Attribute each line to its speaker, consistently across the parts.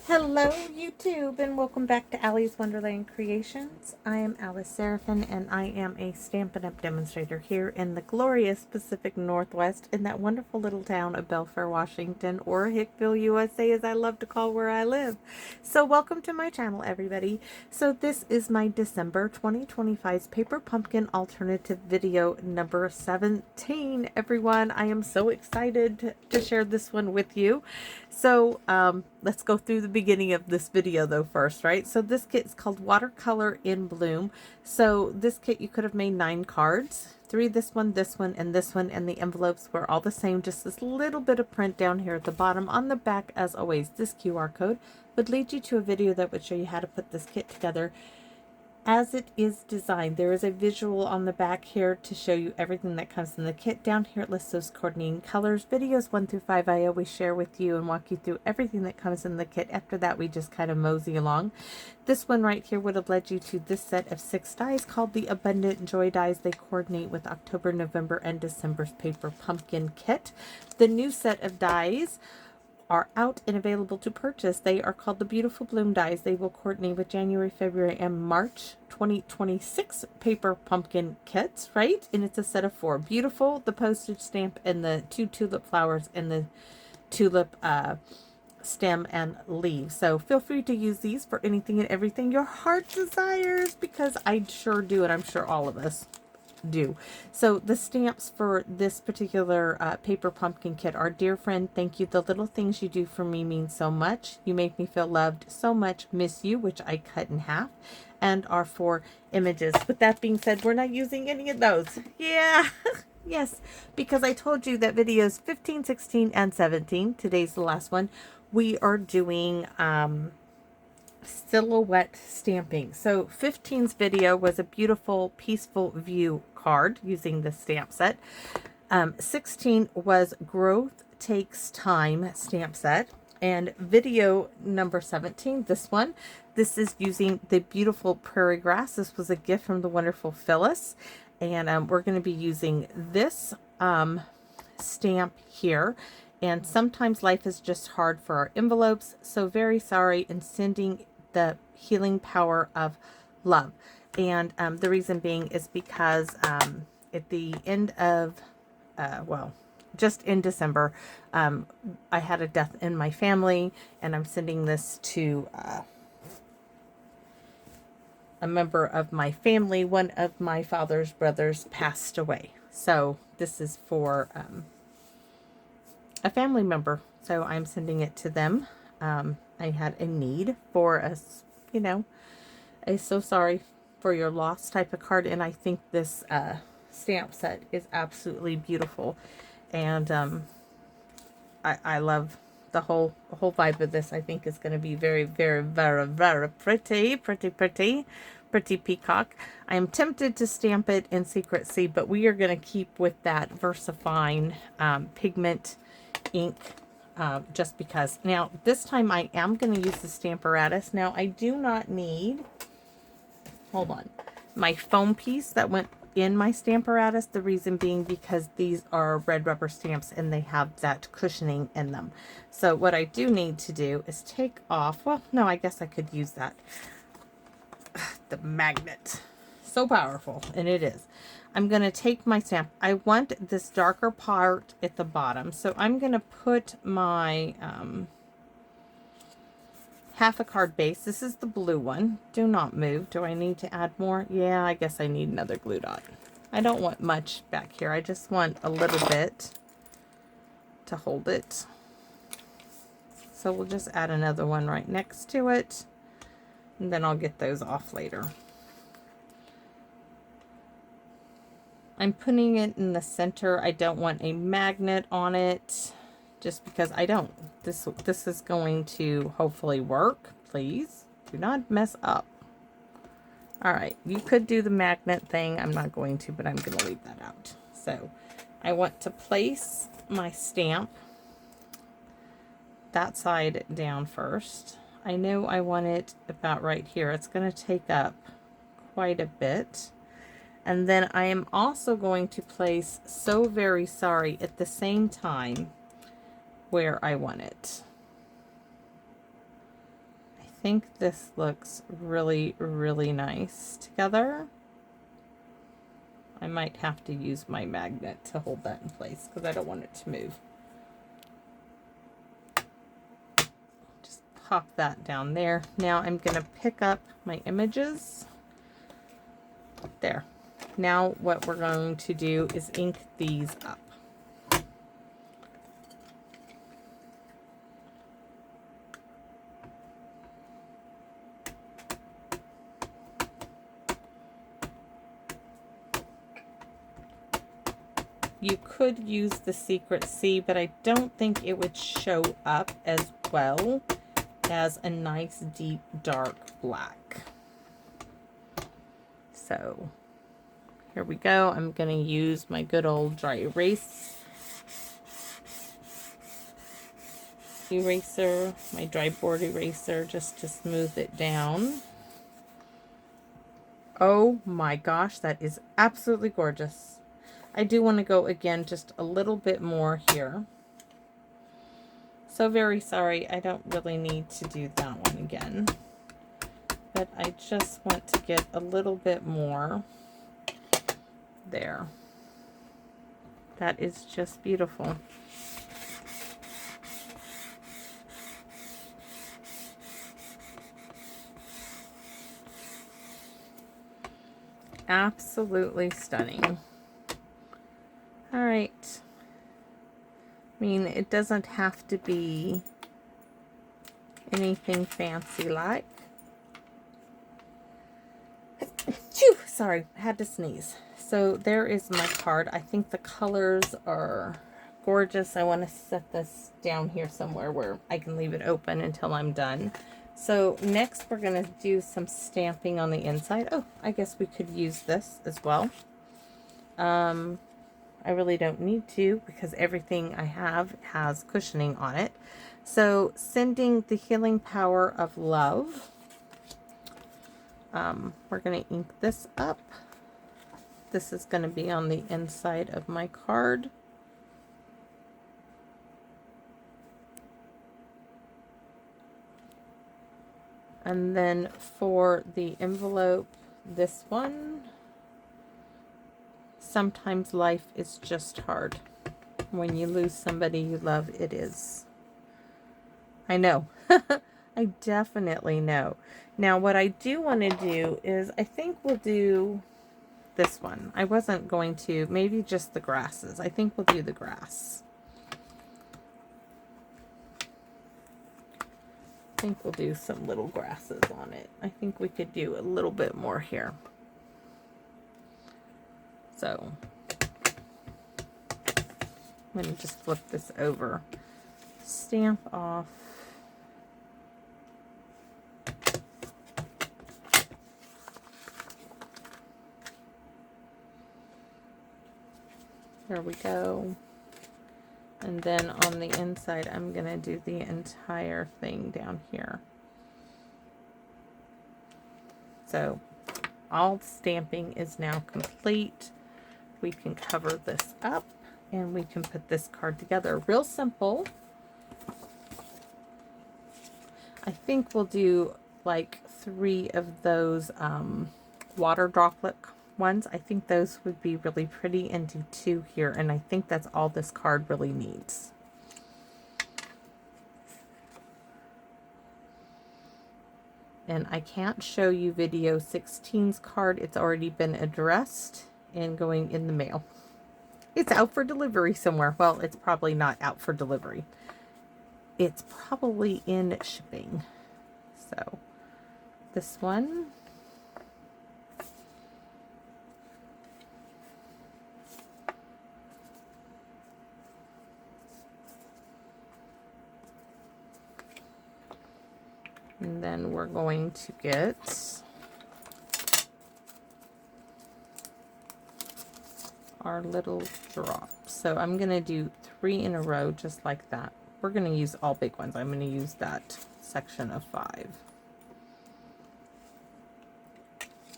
Speaker 1: Hello YouTube and welcome back to Allie's Wonderland Creations. I am Alice Seraphin and I am a Stampin' Up! Demonstrator here in the glorious Pacific Northwest in that wonderful little town of Belfair, Washington, or Hickville, USA, as I love to call where I live. So welcome to my channel, everybody. So this is my December 2025's Paper Pumpkin Alternative video number 17, everyone. I am so excited to share this one with you. So let's go through the beginning of this video though first, right? So this kit is called Watercolor in Bloom. So this kit, you could have made 9 cards, 3 this one, and this one, and the envelopes were all the same, just this little bit of print down here at the bottom. On the back, as always, this QR code would lead you to a video that would show you how to put this kit together as it is designed. There is a visual on the back here to show you everything that comes in the kit. Down here it lists those coordinating colors. Videos 1 through 5 I always share with you and walk you through everything that comes in the kit. After that we just kind of mosey along. This one right here would have led you to this set of 6 dies called the Abundant Joy dies. They coordinate with October, November, and December's Paper Pumpkin kit. The new set of dies are out and available to purchase. They are called the Beautiful Bloom dies. They will coordinate with January, February, and March 2026 Paper Pumpkin kits, right? And it's a set of 4. Beautiful, the postage stamp, and the 2 tulip flowers, and the tulip stem and leaves. So feel free to use these for anything and everything your heart desires, because I sure do, and I'm sure all of us do. So the stamps for this particular Paper Pumpkin kit are: dear friend, thank you. The little things you do for me mean so much. You make me feel loved so much. Miss you, which I cut in half, and our 4 images. With that being said, we're not using any of those. Yeah. Yes, because I told you that videos 15, 16, and 17, today's the last one, we are doing silhouette stamping. So 15's video was a beautiful peaceful view card using the stamp set. 16 was Growth Takes Time stamp set. And video number 17, this one, this is using the beautiful Prairie Grass. This was a gift from the wonderful Phyllis. And we're going to be using this stamp here. And sometimes life is just hard for our envelopes. So very sorry, and sending the healing power of love. And the reason being is because at the end of, well, just in December, I had a death in my family, and I'm sending this to a member of my family. One of my father's brothers passed away. So this is for a family member. So I'm sending it to them. I had a need for a, a so sorry for your loss type of card. And I think this stamp set is absolutely beautiful. And I love the whole vibe of this. I think is going to be very, very, very, very pretty peacock. I am tempted to stamp it in secrecy, but we are going to keep with that VersaFine pigment ink. Just because. Now, this time I am going to use the Stamparatus. Now, I do not need, hold on, my foam piece that went in my Stamparatus. The reason being because these are red rubber stamps and they have that cushioning in them. So what I do need to do is take off, well, no, I guess I could use that. The magnet. So powerful, and it is. I'm going to take my stamp. I want this darker part at the bottom. So I'm going to put my half a card base. This is the blue one. Do not move. Do I need to add more? Yeah, I guess I need another glue dot. I don't want much back here. I just want a little bit to hold it. So we'll just add another one right next to it. And then I'll get those off later. I'm putting it in the center. I don't want a magnet on it, just because I don't. This is going to hopefully work. Please do not mess up. All right, you could do the magnet thing. I'm not going to, but I'm going to leave that out. So I want to place my stamp that side down first. I know I want it about right here. It's going to take up quite a bit. And then I am also going to place So Very Sorry at the same time where I want it. think this looks really, really nice together. I might have to use my magnet to hold that in place because I don't want it to move. Just pop that down there. Now I'm going to pick up my images. There. Now what we're going to do is ink these up. You could use the Secret C, but I don't think it would show up as well as a nice deep dark black. So here we go. I'm going to use my good old dry eraser, my dry board eraser, just to smooth it down. Oh my gosh, that is absolutely gorgeous. I do want to go again just a little bit more here. So very sorry, I don't really need to do that one again. But I just want to get a little bit more there. That is just beautiful. Absolutely stunning. All right. I mean, it doesn't have to be anything fancy like. Phew, sorry, I had to sneeze. So there is my card. I think the colors are gorgeous. I want to set this down here somewhere where I can leave it open until I'm done. So next we're going to do some stamping on the inside. Oh, I guess we could use this as well. I really don't need to because everything I have has cushioning on it. So sending the healing power of love. We're going to ink this up. This is going to be on the inside of my card. And then for the envelope, this one. Sometimes life is just hard. When you lose somebody you love, it is. I know. I definitely know. Now, what I do want to do is, I think we'll do this one. I wasn't going to, maybe just the grasses. I think we'll do the grass. I think we'll do some little grasses on it. I think we could do a little bit more here. So I'm going to just flip this over, stamp off. There we go. And then on the inside, I'm going to do the entire thing down here. So all stamping is now complete. We can cover this up and we can put this card together. Real simple. I think we'll do like 3 of those water droplet ones. I think those would be really pretty, and do 2 here. And I think that's all this card really needs. And I can't show you video 16's card. It's already been addressed and going in the mail. It's out for delivery somewhere. Well, it's probably not out for delivery. It's probably in shipping. So this one. And then we're going to get our little drop. So I'm going to do 3 in a row just like that. We're going to use all big ones. I'm going to use that section of 5.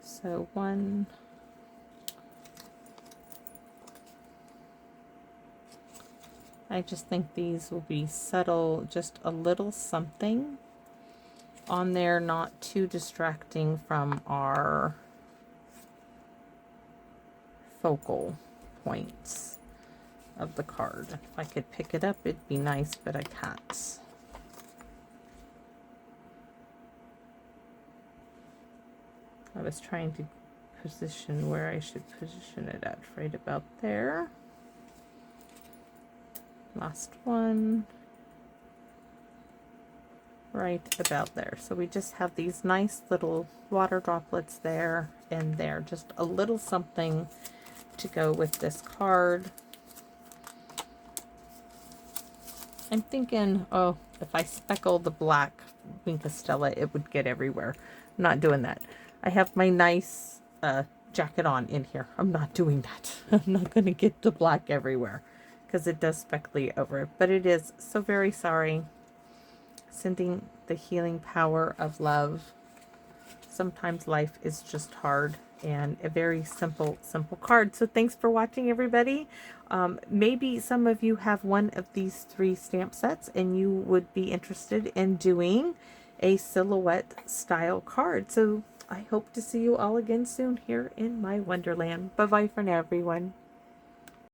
Speaker 1: So 1, I just think these will be subtle, just a little something on there, not too distracting from our focal points of the card. If I could pick it up, it'd be nice, but I can't. I was trying to position where I should position it at, right about there. Last one. Right about there. So we just have these nice little water droplets there and there. Just a little something to go with this card. I'm thinking, oh, if I speckle the black Wink Stella, it would get everywhere. I'm not doing that. I have my nice jacket on in here. I'm not doing that. I'm not going to get the black everywhere because it does speckly over it. But it is so very sorry. Sending the healing power of love. Sometimes life is just hard, and a very simple card. So thanks for watching, everybody. Maybe some of you have one of these 3 stamp sets and you would be interested in doing a silhouette style card. So I hope to see you all again soon here in my Wonderland. Bye bye for now, everyone.